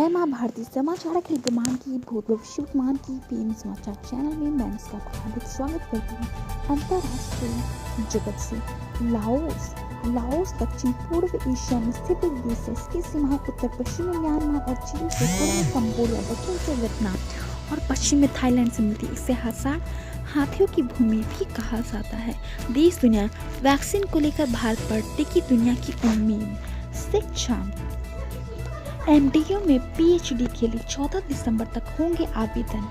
जय माँ भारती समाचार के विद्यमान की भूत भविष्य वर्तमान की पीएम समाचार चैनल में मैं इसका हार्दिक स्वागत करती हूँ। अंतर्राष्ट्रीय जगत से लाओस दक्षिण पूर्व एशिया में स्थित एक देश है। इसकी सीमाएं उत्तर पश्चिम में म्यांमार और चीन से, पूर्व में कंबोडिया, दक्षिण से वियतनाम और पश्चिम में थाईलैंड से मिलती है। इसे हाथियों की भूमि भी कहा जाता है। देश दुनिया वैक्सीन को लेकर भारत पर टिकी दुनिया की उम्मीद। शिक्षा एमडीयू में पीएचडी के लिए 14 दिसंबर तक होंगे आवेदन।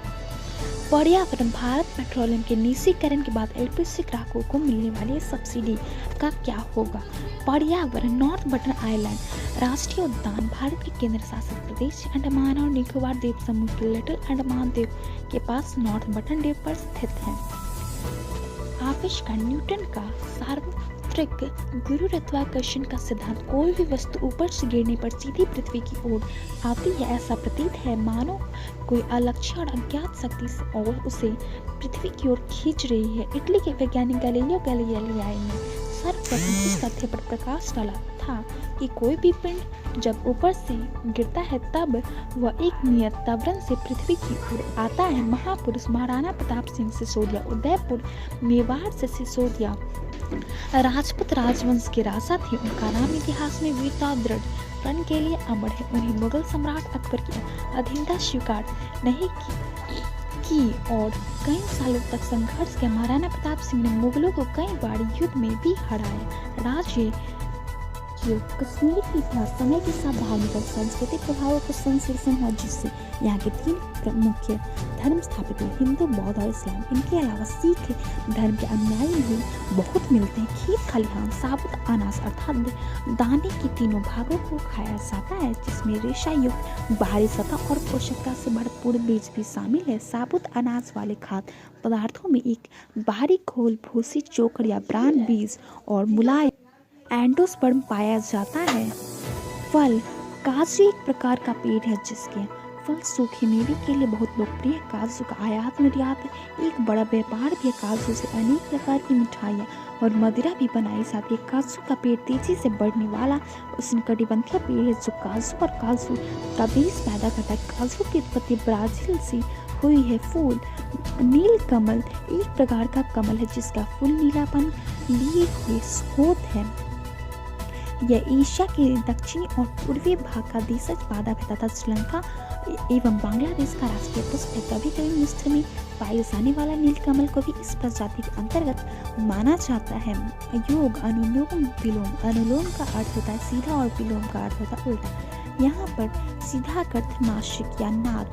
पर्यावरण भारत पेट्रोलियम के निजीकरण के बाद एलपीजी ग्राहकों को मिलने वाली सब्सिडी का क्या होगा। पर्यावरण नॉर्थ बटन आइलैंड राष्ट्रीय उद्यान भारत के केंद्र शासित प्रदेश अंडमान और निकोबार द्वीप समूह के लिटिल अंडमान द्वीप के पास नॉर्थ बटन द्वीप पर स्थित है। आविष्कार न्यूटन का सार्वत्रिक गुरुत्वाकर्षण का सिद्धांत कोई भी वस्तु ऊपर से गिरने पर सीधी पृथ्वी की ओर आती है। ऐसा प्रतीत है मानो कोई अलक्ष्य और अज्ञात शक्ति से और उसे पृथ्वी की ओर खींच रही है। इटली के वैज्ञानिक गैलीलियो गैलीलियाई ने सर्वप्रथम इस तथ्य पर प्रकाश डाला था कि कोई भी पिंड जब ऊपर से गिरता है तब वह एक नियत त्वरण से पृथ्वी की ओर आता है। महापुरुष महाराणा प्रताप सिंह सिसोदिया उदयपुर मेवाड़ से सिसोदिया राजपूत राजवंश के राजा थे। उनका नाम इतिहास में वीरता और दृढ़ प्रण के लिए अमर है। उन्हें मुगल सम्राट अकबर की अधीनता स्वीकार नहीं की और कई सालों तक संघर्ष किया। महाराणा प्रताप सिंह ने मुगलों को कई बार युद्ध में भी हराया। कश्मीर की इतिहास समय के साथ धार्मिक और सांस्कृतिक प्रभावों को संश्लेषण हुआ, जिससे यहाँ के 3 मुख्य धर्म स्थापित हुए, हिंदू, बौद्ध और इस्लाम। इनके अलावा सिख धर्म के अनुयायी भी बहुत मिलते हैं। खेत खलिहान साबुत अनाज अर्थात दाने के तीनों भागों को खाया जाता है, जिसमें रेशा युक्त बाहरी सतह और पोषकता से भरपूर बीज भी शामिल है। साबुत अनाज वाले खाद्य पदार्थों में एक बाहरी खोल, भूसी, चोकर या ब्रान बीज और मुलायम एंडोस्पर्म पाया जाता है। फल काजू एक प्रकार का पेड़ है जिसके फल सूखे मेवे के लिए बहुत लोकप्रिय है। काजू का आयात निर्यात एक बड़ा व्यापार भी है। काजू से अनेक प्रकार की मिठाइयाँ और मदिरा भी बनाई जाती है। काजू का पेड़ तेजी से बढ़ने वाला उष्णकटिबंधीय पेड़ है जो काजू और काजू का बीज पैदा करता है। काजू की उत्पत्ति ब्राजील से हुई है। फूल नील कमल एक प्रकार का कमल है जिसका फूल नीलापन लिए हुए होत है। यह एशिया के दक्षिणी और पूर्वी भाग का देशज पादप है तथा श्रीलंका एवं बांग्लादेश का राष्ट्रीय पुष्प है। कभी कभी मिस्र में पाए जाने वाला नीलकमल को भी इस प्रजाति के अंतर्गत माना जाता है। योग अनुलोम विलोम। अनुलोम का अर्थ होता है सीधा और विलोम का अर्थ होता है उल्टा। यहाँ पर सीधा का अर्थ नासिक या नाक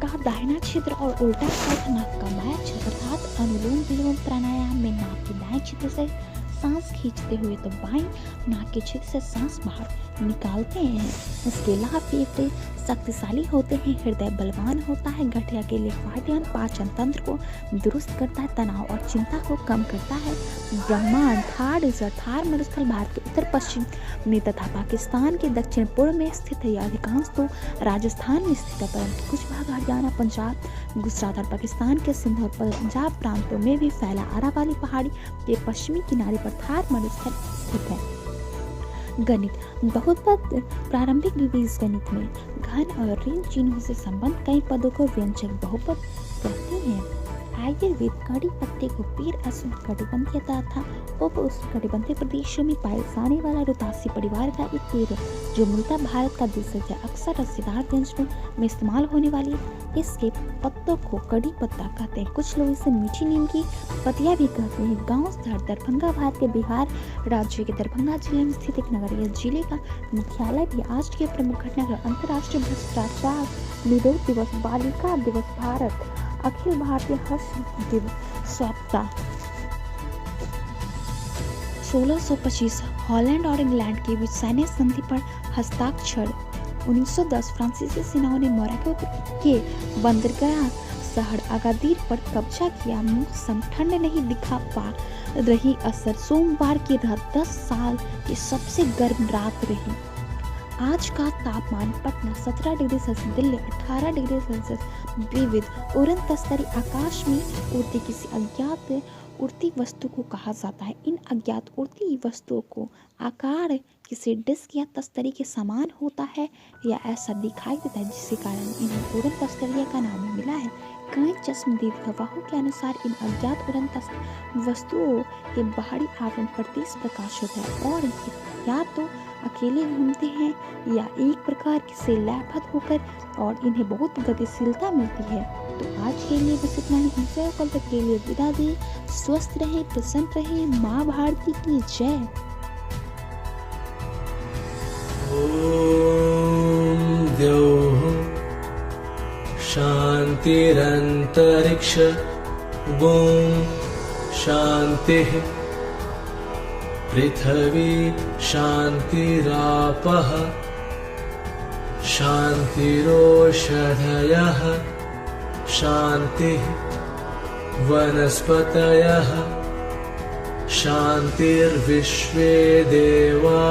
का दाहिना क्षेत्र और उल्टा का अर्थ नाक का बायां क्षेत्र। अर्थात अनुलोम विलोम प्राणायाम में नाक के दाएं क्षेत्र से सांस खींचते हुए तो बाएं नाक के क्षेत्र से सांस बाहर निकालते हैं। इसके अलावा फेफड़े शक्तिशाली होते हैं, हृदय बलवान होता है, गठिया के लिए फायदेमंद, पाचन तंत्र को दुरुस्त करता है, तनाव और चिंता को कम करता है। ब्रह्मांड थार मरुस्थल भारत के उत्तर पश्चिम में तथा पाकिस्तान के दक्षिण पूर्व में स्थित है। अधिकांश तो राजस्थान में स्थित है, परंतु कुछ भाग हरियाणा, पंजाब, गुजरात और पाकिस्तान के सिंध और पंजाब प्रांतों में भी फैला। अरावली पहाड़ी के पश्चिमी किनारे पर थार मरुस्थल स्थित है। गणित बहुपद प्रारंभिक बीज गणित में घन और ऋण चिन्हों से संबंध कई पदों को व्यंजक बहुपद कहते हैं। आयुर्वेद कड़ी पत्ते को पेड़ उष्णकटिबंधीय तथा उप उष्णकटिबंधीय प्रदेशों में पाए जाने वाला रुतासी परिवार का एक पेड़ है जो मूलतः भारत का देशज है। अक्सर रसीदार व्यंजनों में इस्तेमाल होने वाली इसके पत्तों को कड़ी पत्ता कहते हैं। कुछ लोग इसे मीठी नीम की पतिया भी कहते हैं। गाँव शहर दरभंगा भारत के बिहार राज्य के दरभंगा जिले में स्थित एक नगर है। जिले का मुख्यालय भी। आज के प्रमुख घटनाक्रम अंतर्राष्ट्रीय भ्रष्टाचार निरोध दिवस, बालिका दिवस, भारत अखिल भारतीय हस्त दिवस सप्ताह। 1625 हॉलैंड और इंग्लैंड के बीच सैन्य संधि पर हस्ताक्षर। 1910 फ्रांसीसी सेनाओं ने मोरक्को के बंदरगाह शहर अगादिर पर कब्जा किया। मौसम ठंड नहीं दिखा पा रही असर। सोमवार की रात 10 साल की सबसे गर्म रात रही। आज का तापमान Patna 17 degree Celsius, Delhi 18 degree Celsius. विविध उड़न तस्तरी आकाश में उड़ती किसी अज्ञात उड़ती वस्तु को कहा जाता है। इन अज्ञात उड़ती वस्तुओं को आकार किसी डिस्क या तस्तरी के समान होता है या ऐसा दिखाई देता है, जिसके कारण इन्हें उड़न तस्तरिया का नाम मिला है। कई चश्मदीद गवाहों के अनुसार इन अज्ञात उड़न वस्तुओं के बाहरी आवरण पर तेज प्रकाश होता है और या तो अकेले घूमते हैं या एक प्रकार से लयबद्ध होकर, और इन्हें बहुत गतिशीलता मिलती है। तो आज के लिए बस इतना ही। इंजॉय कल तक के लिए विदा दें। स्वस्थ रहे, प्रसन्न रहे। माँ भारती की जय। ओम द्यौः शान्तिरन्तरिक्ष गों शान्तिः पृथिवी शान्तिरापः शान्तिरोषधयः शान्तिः वनस्पतयः शान्तिर्विश्वे देवा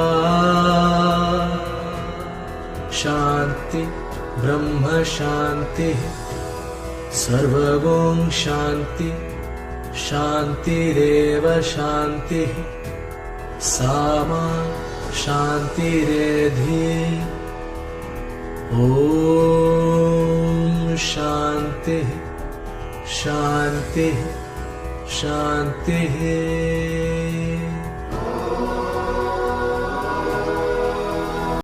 शान्ति ब्रह्म शान्तिः सर्वगुण शान्ति शान्तिरेव शान्तिः सामा शान्तिरेधि। ॐ शान्तिः शान्तिः शान्तिः।